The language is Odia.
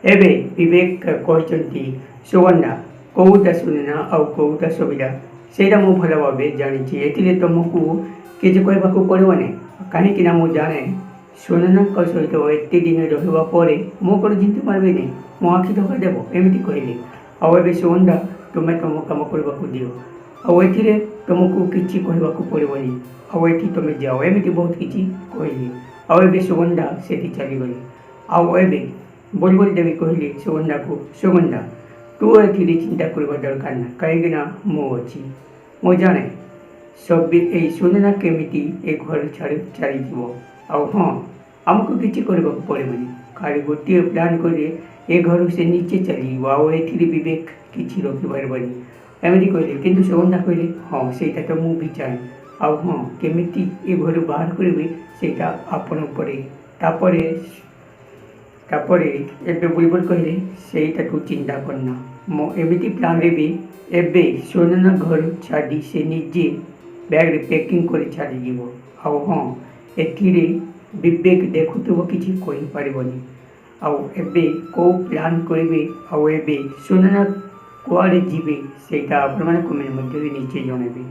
ଏବେ ବିବେକ କହିଛନ୍ତି ସୁଗନ୍ଧା କେଉଁଟା ସୁନା ଆଉ କେଉଁଟା ସୁବିଧା ସେଇଟା ମୁଁ ଭଲ ଭାବେ ଜାଣିଛି। ଏଥିରେ ତୁମକୁ କିଛି କହିବାକୁ ପଡ଼ିବନି, କାହିଁକିନା ମୁଁ ଜାଣେ ସୁନନ୍ଦାଙ୍କ ସହିତ ଏତେ ଦିନ ରହିବା ପରେ ମୁଁ କ'ଣ ଜିତି ପାରିବିନି, ମୋ ଆଖି ଧୋକା ଦେବ ଏମିତି କହିଲି। ଆଉ ଏବେ ସୁଗନ୍ଧା ତୁମେ ତୁମ କାମ କରିବାକୁ ଦିଅ, ଆଉ ଏଥିରେ ତୁମକୁ କିଛି କହିବାକୁ ପଡ଼ିବନି, ଆଉ ଏଠି ତୁମେ ଯାଅ, ଏମିତି ବହୁତ କିଛି କହିଲି। ଆଉ ଏବେ ସୁଗନ୍ଧା ସେଠି ଚାଲିଗଲି। ଆଉ ଏବେ ବୁଲବୁଲ ଦେବୀ କହିଲେ ସୁଗନ୍ଧାକୁ, ସୁଗନ୍ଧା ତୁ ଏଥିରେ ଚିନ୍ତା କରିବା ଦରକାର ନାହିଁ, କାହିଁକିନା ମୁଁ ଅଛି। ମୁଁ ଜାଣେ ଏଇ ସୁନନ୍ଦ କେମିତି ଏ ଘର ଛାଡ଼ି ଚାଲିଯିବ। ଆଉ ହଁ, ଆମକୁ କିଛି କରିବାକୁ ପଡ଼ିବନି, ଖାଲି ଗୋଟିଏ ପ୍ଲାନ୍ କରି ଏ ଘରୁ ସେ ନିଜେ ଚାଲିଯିବ, ଆଉ ଏଥିରେ ବିବେକ କିଛି ରଖିପାରିବନି ଏମିତି କହିଲେ। କିନ୍ତୁ ସୁଗନ୍ଧା କହିଲେ ହଁ ସେଇଟା ତ ମୁଁ ବି ଚାହେଁ, ଆଉ ହଁ କେମିତି ଏ ଘରୁ ବାହାର କରିବେ ସେଇଟା ଆପଣ ଉପରେ। ତାପରେ ଏବେ ବୁଲବୁଲ କହିଲେ ସେଇଟା ତୁ ଚିନ୍ତା କରନା, ମୁଁ ଏମିତି ପ୍ଲାନ୍ରେ ବି ଏବେ ସୁନନ୍ଦ ଘର ଛାଡ଼ି ସେ ନିଜେ ବ୍ୟାଗ୍ରେ ପ୍ୟାକିଂ କରି ଛାଡ଼ିଯିବ। ଆଉ ହଁ, ଏଥିରେ ବିବେକ ଦେଖୁଥିବ କିଛି କହିପାରିବନି। ଆଉ ଏବେ କେଉଁ ପ୍ଲାନ୍ କରିବେ ଆଉ ଏବେ ସୁନନ୍ଦ କୁଆଡ଼େ ଯିବେ ସେଇଟା ଆପଣମାନେ କମେଣ୍ଟ ମଧ୍ୟରେ ନିଜେ ଜଣାଇବେ।